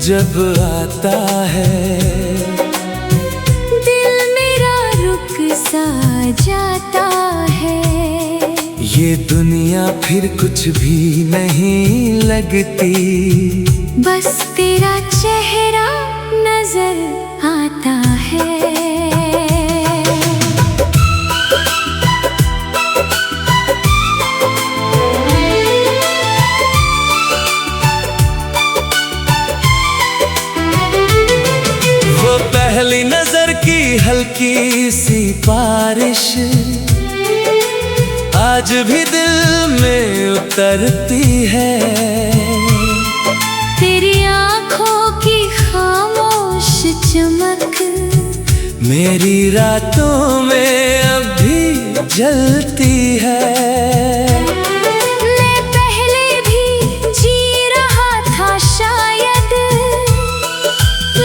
जब आता है, दिल मेरा रुक सा जाता है। ये दुनिया फिर कुछ भी नहीं लगती, बस तेरा चेहरा नजर आता है। वो पहली नजर की हल्की सी बारिश आज भी दिल में उतरती है। तेरी आँखों की खामोश चमक मेरी रातों में अब भी जलती है। मैं पहले भी जी रहा था शायद,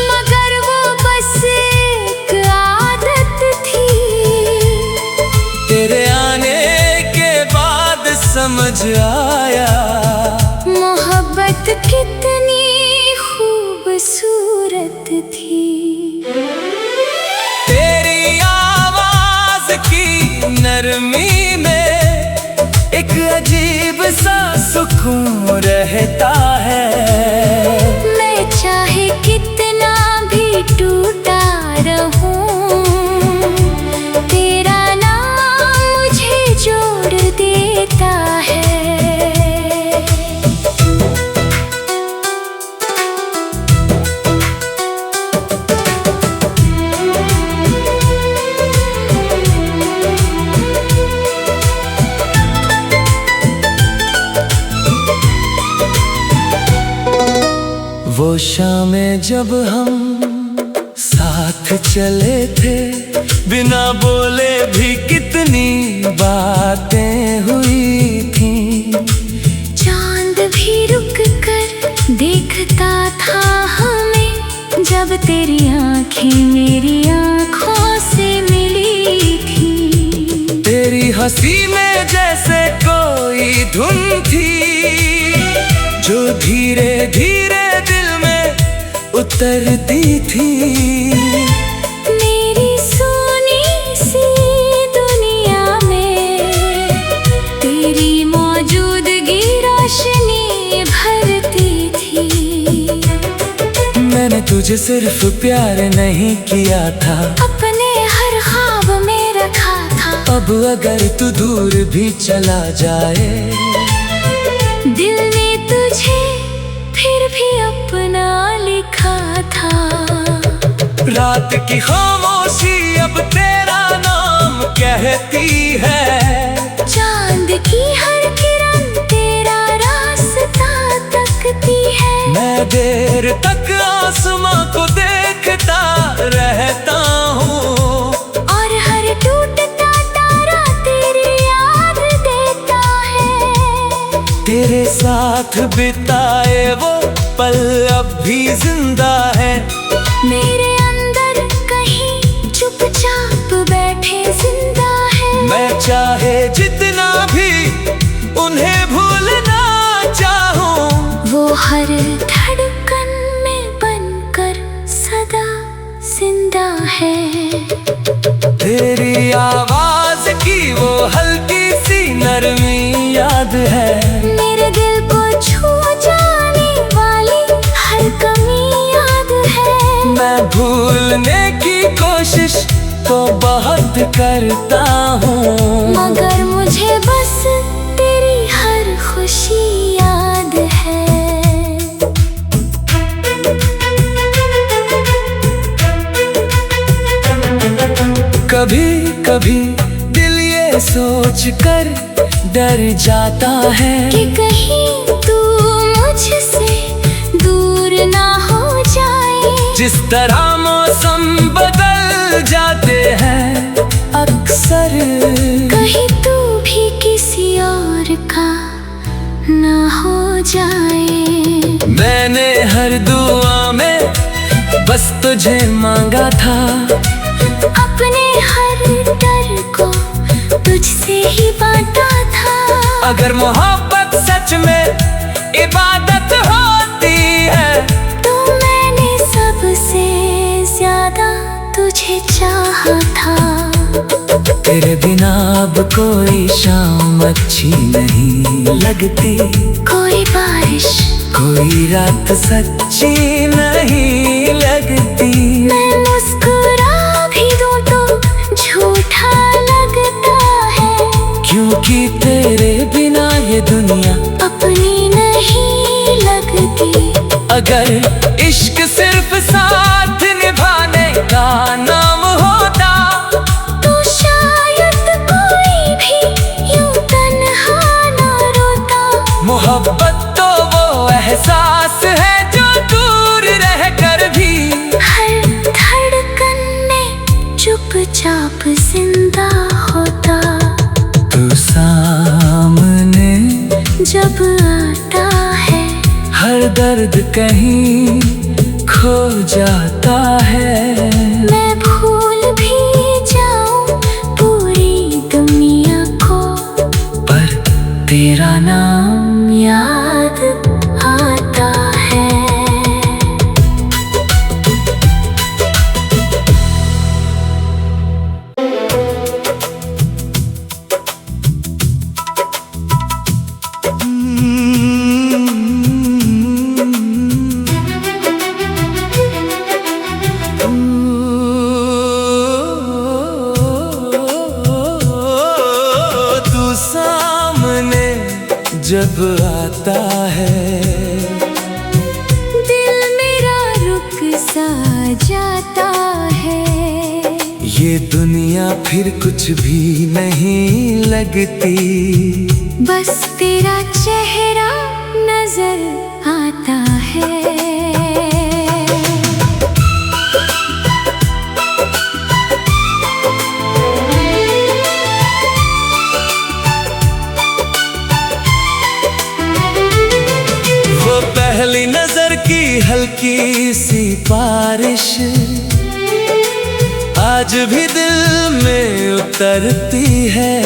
मगर वो बस एक आदत थी। तेरे आने के बाद समझ आया, मोहब्बत कितनी खूबसूरत थी। तेरी आवाज की नरमी में एक अजीब सा सुकून रहता है। मैं चाहे कितना भी टूटा रहूं, तेरा नाम मुझे जोड़ देता है। वो शामें जब हम साथ चले थे, बिना बोले भी कितनी बातें हुई थी। चांद भी रुक कर देखता था हमें, जब तेरी आंखें मेरी आंखों से मिली थी। तेरी हंसी में जैसे कोई धुन थी, जो धीरे धीरे दिल में उतरती थी। मेरी सोनी सी दुनिया में तेरी मौजूदगी रोशनी भरती थी। मैंने तुझे सिर्फ प्यार नहीं किया था, अपने हर ख्वाब में रखा था। अब अगर तू दूर भी चला जाए, दिल ने तुझे फिर भी अपना लिखा था। रात की खामोशी अब तेरा नाम कहती है। चांद की हर किरण तेरा रास्ता तकती है। मैं देर तक आसमां को देखता रहता हूँ, और हर टूटता तारा तेरी याद देता है। तेरे साथ बिताए वो पल अब भी जिंदा है। मेरे अंदर कहीं चुपचाप बैठे जिंदा है। मैं चाहे जितना भी उन्हें भूलना चाहूं, वो हर धड़कन में बनकर सदा जिंदा है। तेरी आवाज की वो हल्की सी नरमी याद है। मेरे दिल को छू जाने वाली हर कमी याद है। मैं भूलने की कोशिश तो बहुत करता हूँ, मगर मुझे बस तेरी हर खुशी याद है। कभी कभी दिल ये सोच कर डर जाता है कि कहीं तू मुझसे दूर ना हो जाए। जिस तरह मौसम बदल जाते हैं अक्सर, कहीं तू भी किसी और का ना हो जाए। मैंने हर दुआ में बस तुझे मांगा था, अपने हर डर को तुझसे ही बांटा था। अगर मोहब्बत सच में इबादत होती है, तो मैं कोई शाम अच्छी नहीं लगती, कोई बारिश, कोई रात सच्ची नहीं लगती। मैं मुस्कुरा भी दूं तो झूठा लगता है, क्योंकि तेरे बिना ये दुनिया अपनी नहीं लगती। अगर इश्क सिर्फ साथ निभाने का नाम होता, तो शायद कोई भी यूं तन्हा ना रोता। मोहब्बत तो वो एहसास है जो दूर रहकर भी हर धड़कन में चुपचाप जिंदा होता। तू सामने जब आता है, हर दर्द कहीं खो जाता है। मैं भूल भी जाऊं पूरी दुनिया को, पर तेरा नाम याद आता है। तू सामने जब आता है, दिल मेरा रुक सा जाता है। ये दुनिया फिर कुछ भी नहीं लगती, बस तेरा चेहरा नजर आता है। वो पहली नजर की हल्की सी बारिश आज भी दिल में उतरती है।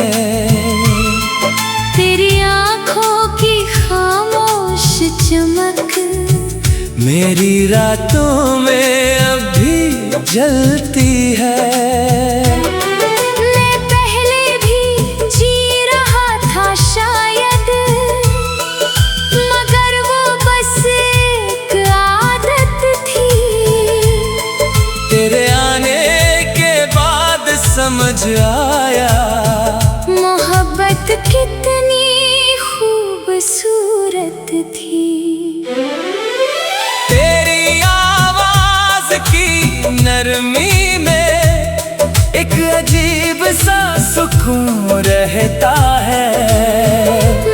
तेरी आँखों की खामोश चमक मेरी रातों में अब भी जलती है। मैं पहले भी जी रहा था शायद, मगर वो बस एक आदत थी। तेरे आने के बाद समझ आया मोहब्बत कितनी खूबसूरत थी। तेरी आवाज की नरमी में एक अजीब सा सुकून रहता है।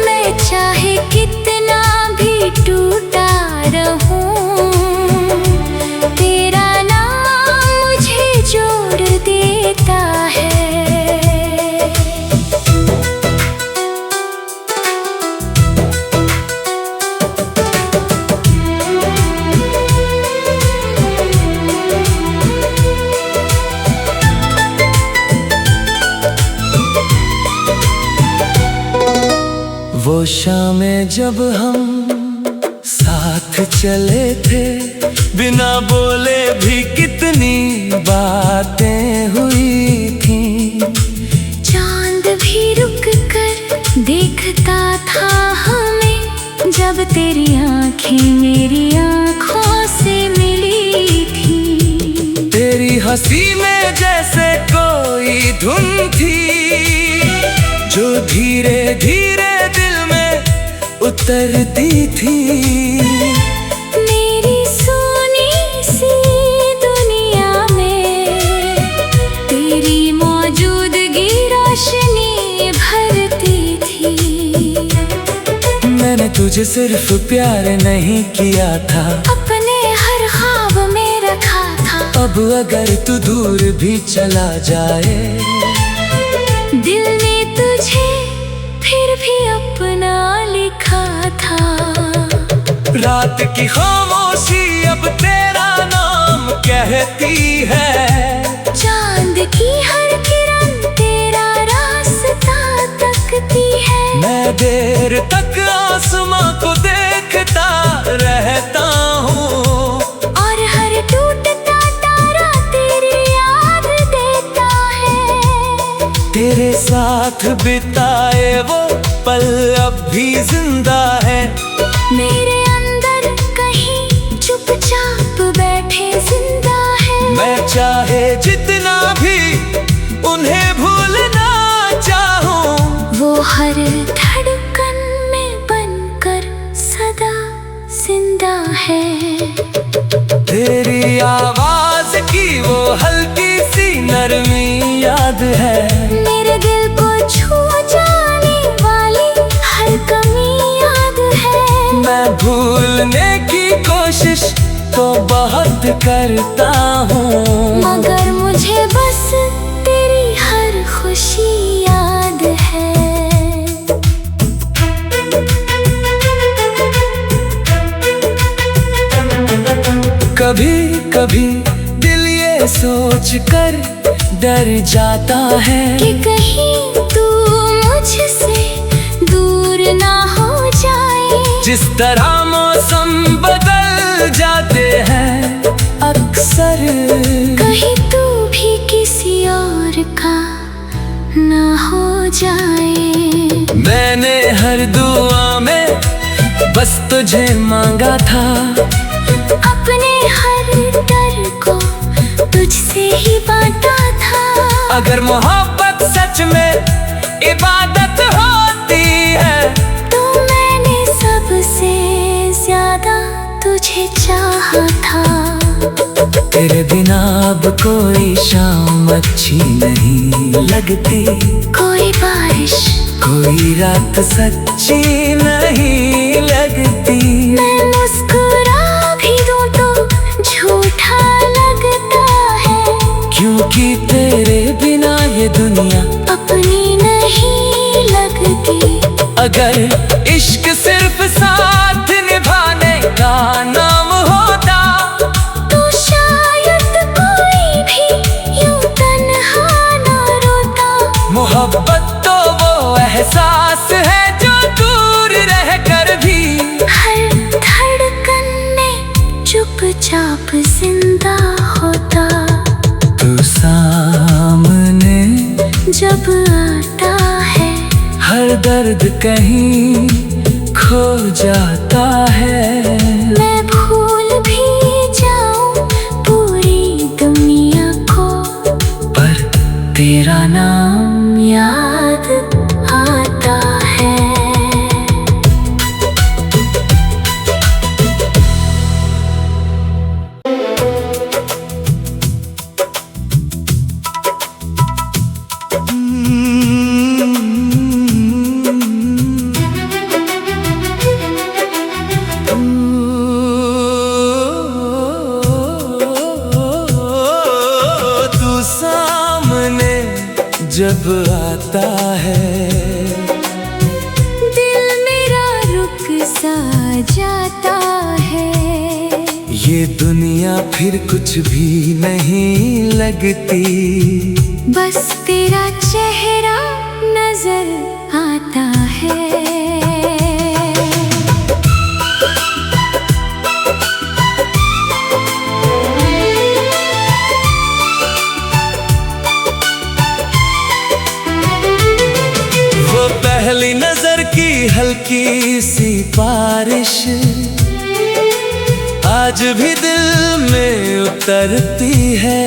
मैं चाहे कितना भी टूटा रहूं, तेरा नाम मुझे जोड़ देता है। वो शामें जब हम साथ चले थे, बिना बोले भी कितनी बातें हुई थी। चांद भी रुक कर देखता था हमें, जब तेरी आंखें मेरी आंखों से मिली थी। तेरी हंसी में जैसे कोई धुन थी, जो धीरे धीरे दिल में उतरती थी। मेरी सोनी सी दुनिया में तेरी मौजूदगी रोशनी भरती थी। मैंने तुझे सिर्फ प्यार नहीं किया था, अपने हर ख्वाब में रखा था। अब अगर तू दूर भी चला जाए, दिल ने तुझे फिर भी अपना लिखा था। रात की खामोशी अब तेरा नाम कहती है। चांद की हर किरण तेरा रास्ता तकती है। मैं देर तक आसमां को देखता रहता हूँ, और हर टूटता तारा तेरी याद देता है। तेरे साथ भी हर धड़कन में बनकर सदा जिंदा है। तेरी आवाज की वो हल्की सी नरमी याद है। मेरे दिल को छू जाने वाली हर कमी याद है। मैं भूलने की कोशिश तो बहुत करता हूँ, मगर मुझे बस तेरी हर खुशी याद है। कभी कभी दिल ये सोच कर डर जाता है कि कहीं तू मुझसे दूर ना हो जाए। जिस तरह मौसम बदल जाते हैं अक्सर, कहीं तू भी किसी और का ना हो जाए। मैंने हर दुआ में बस तुझे मांगा था, अपने हर डर को तुझसे ही बांटा था। अगर मोहब्बत सच में इबादत होती है तो मैंने सबसे ज्यादा तुझे चाहा था। तेरे बिना अब कोई शाम अच्छी नहीं लगती, कोई बारिश कोई रात सच्ची नहीं लगती। मैं मुस्कुरा भी दूं तो झूठा लगता है, क्योंकि तेरे बिना ये दुनिया अपनी नहीं लगती। अगर इश्क सिर्फ साथ निभाने का नाम होता तो शायद कोई भी यूं तन्हा ना रोता। मोहब्बत तो वो एहसास है जो दूर रह कर भी हर धड़कन में चुपचाप जिंदा होता। तू सामने जब आता है हर दर्द कहीं खो जाता है। मैं भूल भी जाऊं पूरी दुनिया को, पर तेरा नाम याद आता है। तू सामने जब आता है दिल मेरा रुक सा जाता है। ये दुनिया फिर कुछ भी नहीं लगती, बस तेरा चेहरा नजर आता है। वो पहली नजर की हल्की सी बारिश आज भी दिल में उतरती है।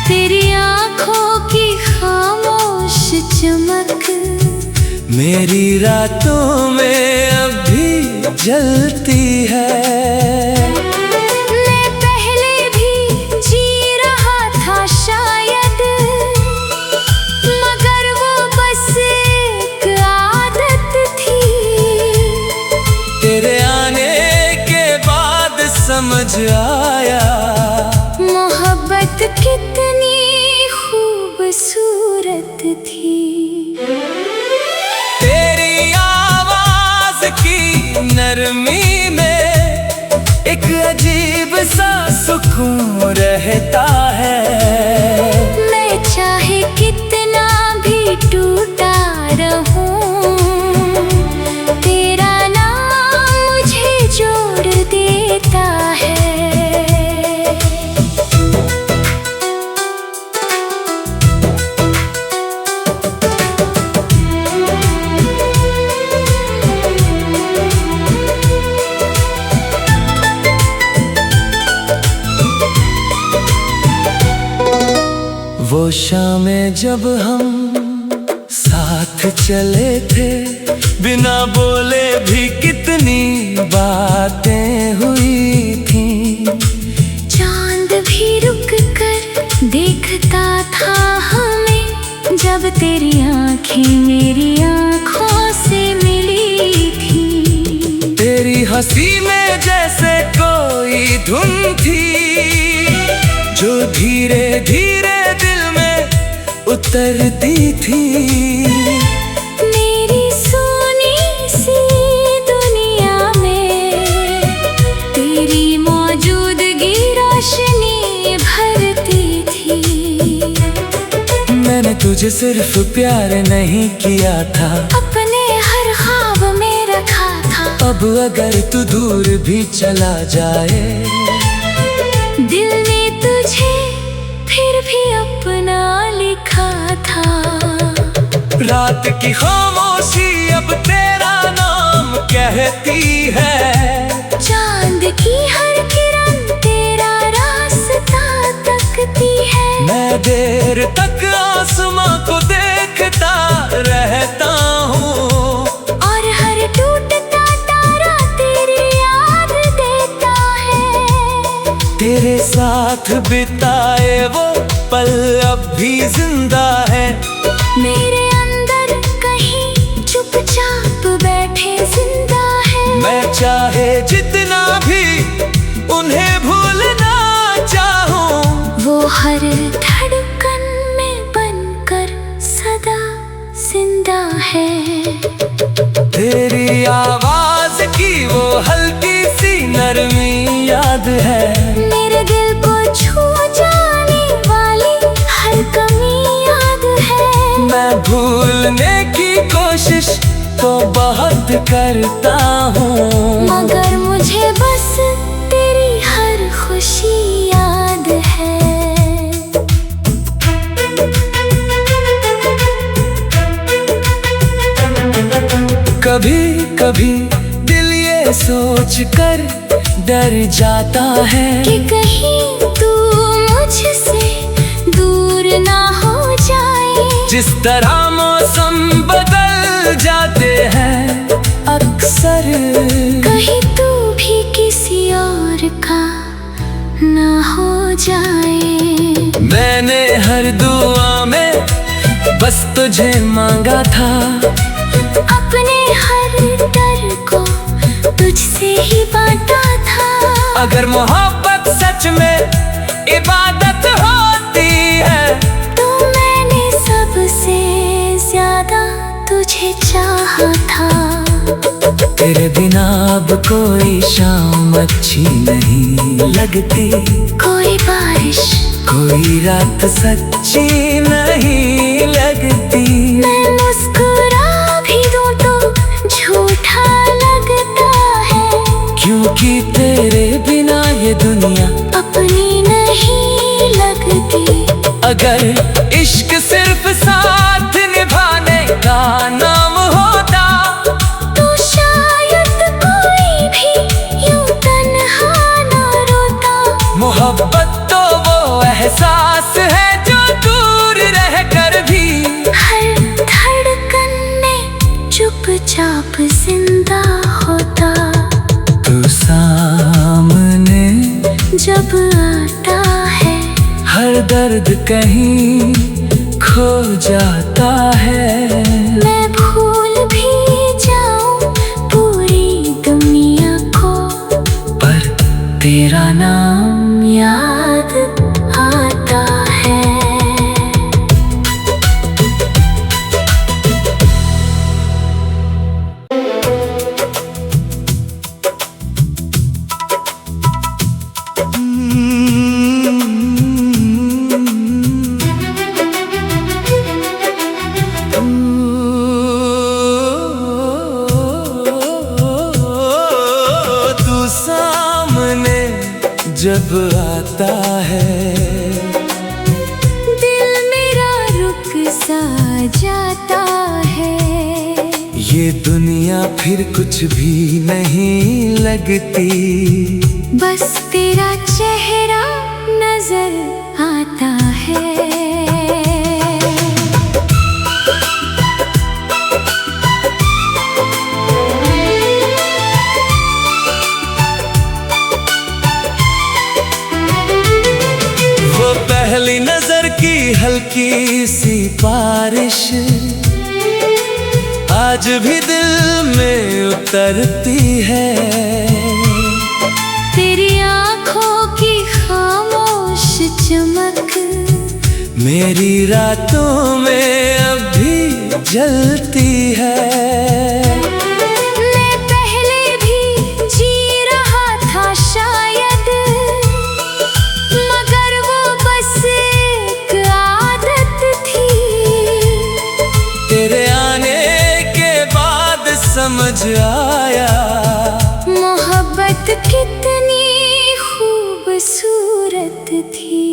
तेरी आँखों की खामोश चमक मेरी रातों में अब भी जलती है। मैं पहले भी जी रहा था शायद, मगर वो बस एक आदत थी। तेरे आने के बाद समझ आया मोहब्बत कितनी खूबसूरत थी। तेरी आवाज की नरमी में एक अजीब सा सुकून रहता है। मैं चाहे कितना भी टूटा रहूं, तेरा नाम मुझे जोड़ देता है। वो शामें जब हम साथ चले थे, बिना बोले भी कितनी बातें हुई थी। चांद भी रुक कर देखता था हमें, जब तेरी आंखें मेरी आंखों से मिली थी। तेरी हंसी में जैसे कोई धुन थी, जो धीरे धीरे दिल में उतरती थी। मेरी सोनी सी दुनिया में तेरी मौजूदगी रोशनी भरती थी। मैंने तुझे सिर्फ प्यार नहीं किया था, अपने हर ख्वाब में रखा था। अब अगर तू दूर भी चला जाए, दिल ने तुझे फिर भी अपना लिखा था। रात की खामोशी अब तेरा नाम कहती है, चांद की हर किरण तेरा रास्ता तकती है। मैं देर तक आसमां को देखता रहता हूँ, और हर टूटता तारा तेरी याद देता है। तेरे साथ बिताए वो पल अब भी जिंदा है। मेरे अंदर कहीं चुपचाप बैठे जिंदा है। मैं चाहे जितना भी उन्हें भूलना चाहूँ, वो हर धड़कन में बनकर सदा जिंदा है। तेरी आवाज की वो हल्की सी नरमी याद है। मेरे दिल को छू जाने वाली हर कमी याद है। मैं भूलने की कोशिश तो बहुत करता हूँ, मगर मुझे बस तेरी हर खुशी याद है। कभी कभी दिल ये सोच कर डर जाता है कि कहीं तू मुझसे दूर ना हो जाए। जिस तरह मौसम बदल जाते हैं अक्सर, कहीं तू भी किसी और का ना हो जाए। मैंने हर दुआ में बस तुझे मांगा था, अपने हर डर को तुझसे ही बांटा था। अगर मोहब्बत सच में इबादत होती है, तो मैंने सबसे ज्यादा तुझे चाहा था। तेरे बिना अब कोई शाम अच्छी नहीं लगती, कोई बारिश कोई रात सच्ची नहीं लगती। मैं मुस्कुरा भी दूं तो झूठा लगता है, क्योंकि तेरे बिना ये दुनिया अपनी नहीं लगती। अगर इश्क सिर्फ साथ निभाने का नाम होता, तो शायद कोई भी यूं तन्हा ना रोता। मोहब्बत तो वो एहसास है जो दूर रह कर भी हर धड़कन में चुपचाप जिंदा होता। तू सामने जब आता है, हर दर्द कहीं खो जाता है। मैं भूल भी जाऊं पूरी दुनिया को, पर तेरा नाम याद आता है। तू सामने जब आता है, दिल मेरा रुक सा जाता है। ये दुनिया फिर कुछ भी नहीं लगती, बस तेरा चेहरा नजर आता है। हल्की सी बारिश आज भी दिल में उतरती है। तेरी आँखों की खामोश चमक मेरी रातों में अब भी जलती है। मैं पहले भी जी रहा था शायद, मगर वो बस एक आदत थी। तेरे आने के बाद समझ आया मोहब्बत कितनी खूबसूरत थी।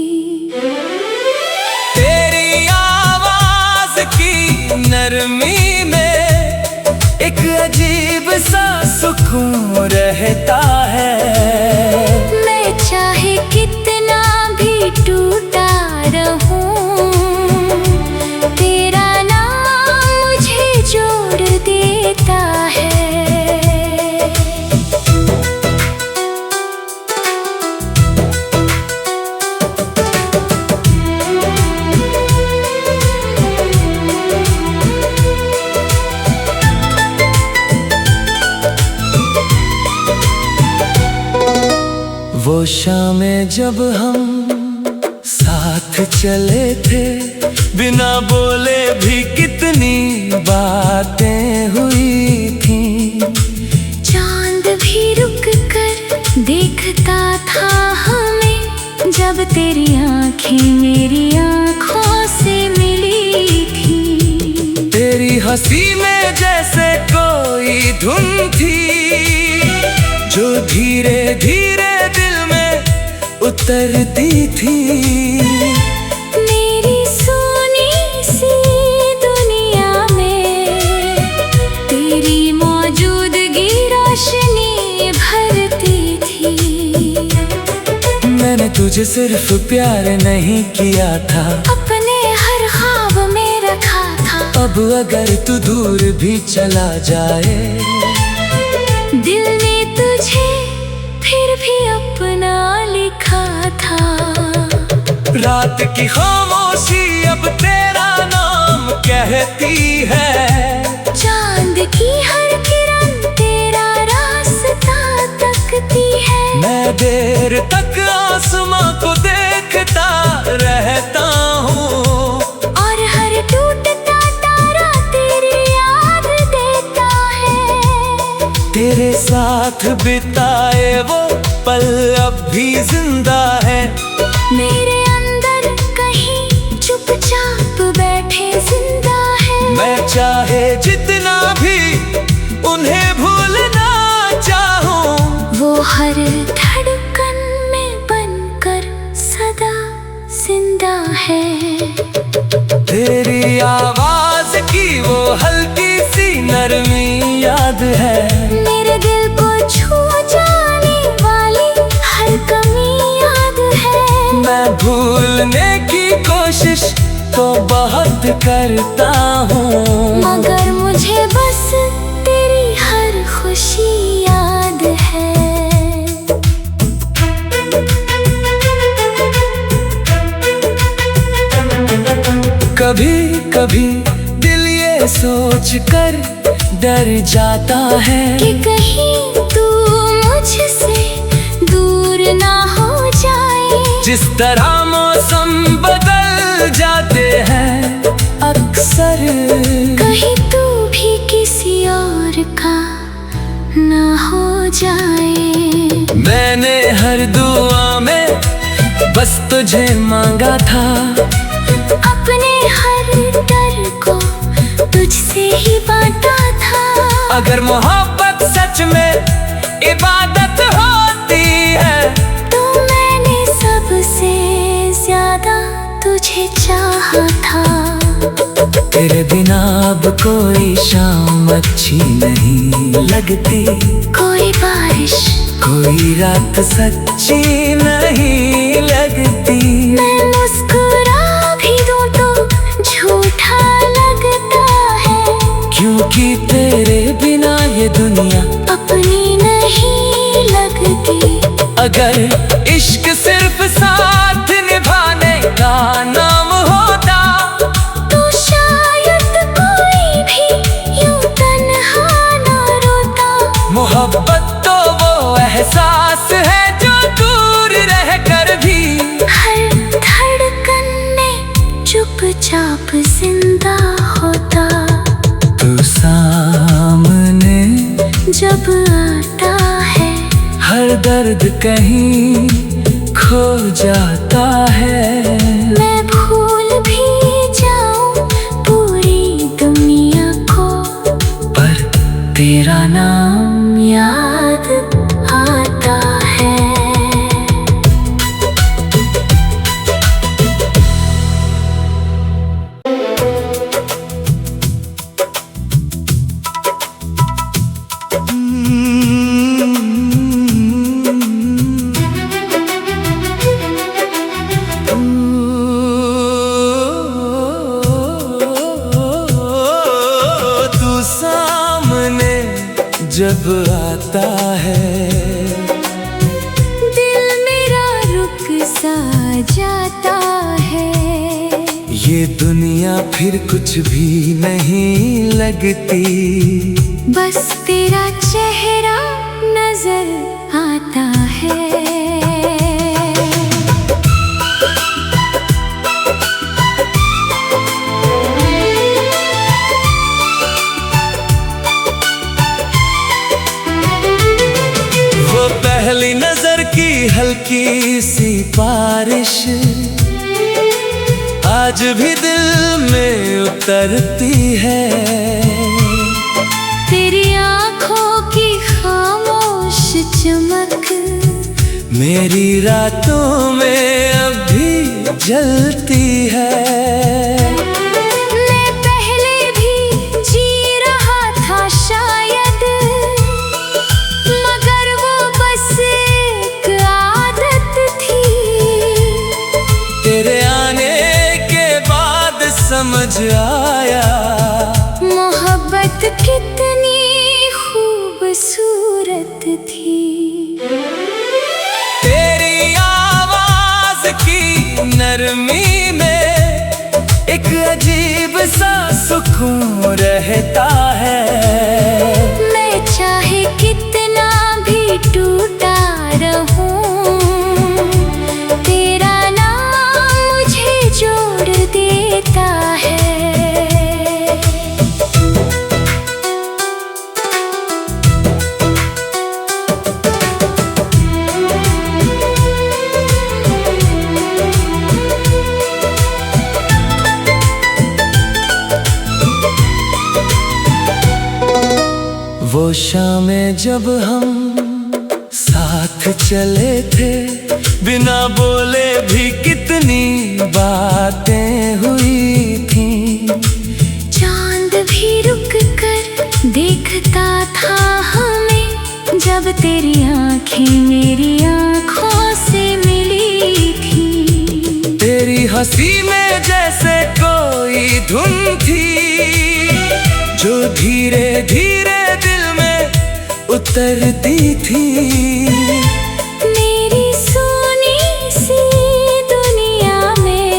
तेरी आवाज की नरमी में एक अजीब सा सुकून रहता है। मैं चाहे कितना भी टूटा रहूं, तेरा नाम मुझे जोड़ देता है। वो शामें जब हम साथ चले थे, बिना बोले भी कितनी बातें हुई थी। चांद भी रुक कर देखता था हमें, जब तेरी आंखें मेरी आंखों से मिली थी। तेरी हंसी में जैसे कोई धुन थी, जो धीरे धीरे दिल में उतरती थी। मेरी सोनी सी दुनिया में तेरी मौजूदगी रोशनी भरती थी। मैंने तुझे सिर्फ प्यार नहीं किया था, अपने हर ख्वाब में रखा था। अब अगर तू दूर भी चला जाए, दिल ने तुझे फिर भी अपना लिखा था। रात की खामोशी अब तेरा नाम कहती है। चांद की हर किरण तेरा रास्ता तकती है। मैं देर तक आसमां को देखता रहता हूँ, और हर टूटता तारा तेरी याद देता है। तेरे साथ बिताए वो पल अब भी जिंदा है। मेरे अंदर कहीं चुपचाप बैठे जिंदा है। मैं चाहे जितना भी उन्हें भूलना चाहूं, वो हर धड़कन में बनकर सदा जिंदा है। तेरी आवाज की वो हल्की सी नरमी याद है। मेरे दिल को छू जाने वाली हर कमी याद है। मैं भूलने की कोशिश तो बहुत करता हूँ, मगर मुझे बस तेरी हर खुशी याद है। कभी कभी दिल ये सोच कर डर जाता है कि कहीं तू मुझसे दूर ना हो जाए। जिस तरह मौसम बदल जाते हैं अक्सर, कहीं तू भी किसी और का ना हो जाए। मैंने हर दुआ में बस तुझे मांगा था, अपने हर डर को तुझसे ही बांटा था। अगर मोहब्बत सच में इबादत होती है, तो मैंने सबसे ज्यादा तुझे चाहा था। तेरे बिना अब कोई शाम अच्छी नहीं लगती, कोई बारिश कोई रात सच्ची नहीं लगती। मैं मुस्कुरा भी दूं तो झूठा लगता है, क्योंकि तेरे बिना ये दुनिया अपनी नहीं लगती। अगर इश्क सिर्फ साथ निभाने का नाम होता, मोहब्बत तो वो एहसास है जो दूर रह कर भी हर धड़कन में चुपचाप जिंदा होता। तू सामने जब आता है हर दर्द कहीं खो जाता है। मैं भूल भी जाऊं पूरी दुनिया को, पर तेरा नाम याद आता है। तू सामने जब आता है दिल मेरा रुक सा जाता है। ये दुनिया फिर कुछ भी नहीं लगती, बस तेरा चेहरा नजर आता है। वो पहली नजर की हल्की सी बारिश आज भी दिल में उतरती है। तेरी आँखों की खामोश चमक मेरी रातों में अब भी जलती है। मैं पहले भी जी रहा था शायद, मगर वो बस एक आदत थी। तेरे आने के बाद समझ आया मोहब्बत कितनी खूबसूरत थी। तेरी आवाज की नरमी में एक अजीब सा सुकून रहता है। मैं चाहे कितना भी टूटा रहूं, तेरा नाम मुझे जोड़ देता है। वो शामें जब हम साथ चले थे, बिना बोले भी कितनी बातें हुई थी। चांद भी रुक कर देखता था हमें, जब तेरी आंखें मेरी आंखों से मिली थी। तेरी हंसी में जैसे कोई धुन थी जो धीरे धीरे दिल में उतरती थी। मेरी सोनी सी दुनिया में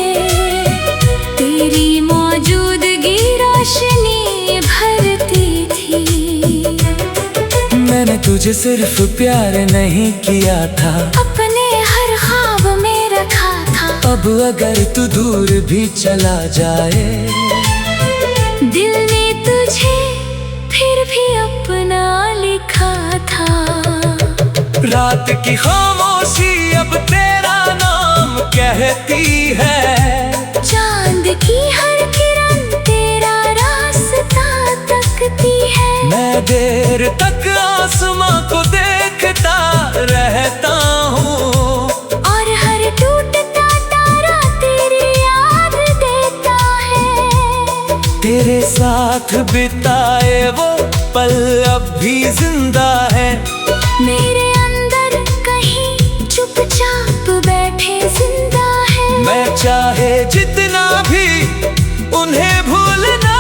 तेरी मौजूदगी रोशनी भरती थी। मैंने तुझे सिर्फ प्यार नहीं किया था, अपने हर ख्वाब में रखा था। अब अगर तू दूर भी चला जाए, दिल ने तुझे फिर भी अपना लिखा था। रात की खामोशी अब तेरा नाम कहती है। चांद की हर किरण तेरा रास्ता तकती है। मैं देर तक आसमां को देखता रहता हूँ, और हर टूटता तारा तेरी याद देता है। तेरे साथ बिताए वो पल अब भी जिंदा है। मेरे अंदर कहीं चुपचाप बैठे जिंदा है। मैं चाहे जितना भी उन्हें भूलना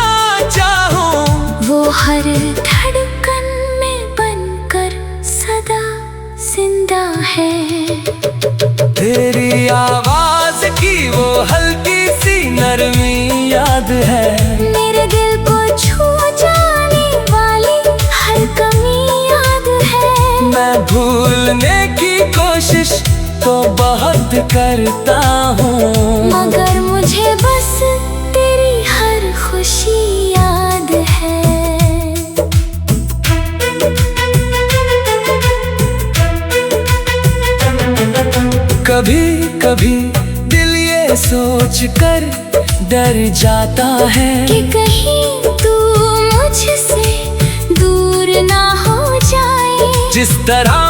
चाहूं, वो हर धड़कन में बनकर सदा जिंदा है। तेरी आवाज की वो हल्की सी नरमी याद है। मेरे दिल को छू जाने वाली हर कमी याद है। तो बहुत करता हूँ, मगर मुझे बस तेरी हर खुशी याद है। कभी कभी दिल ये सोच कर डर जाता है कि कहीं तू मुझसे दूर ना हो जाए। जिस तरह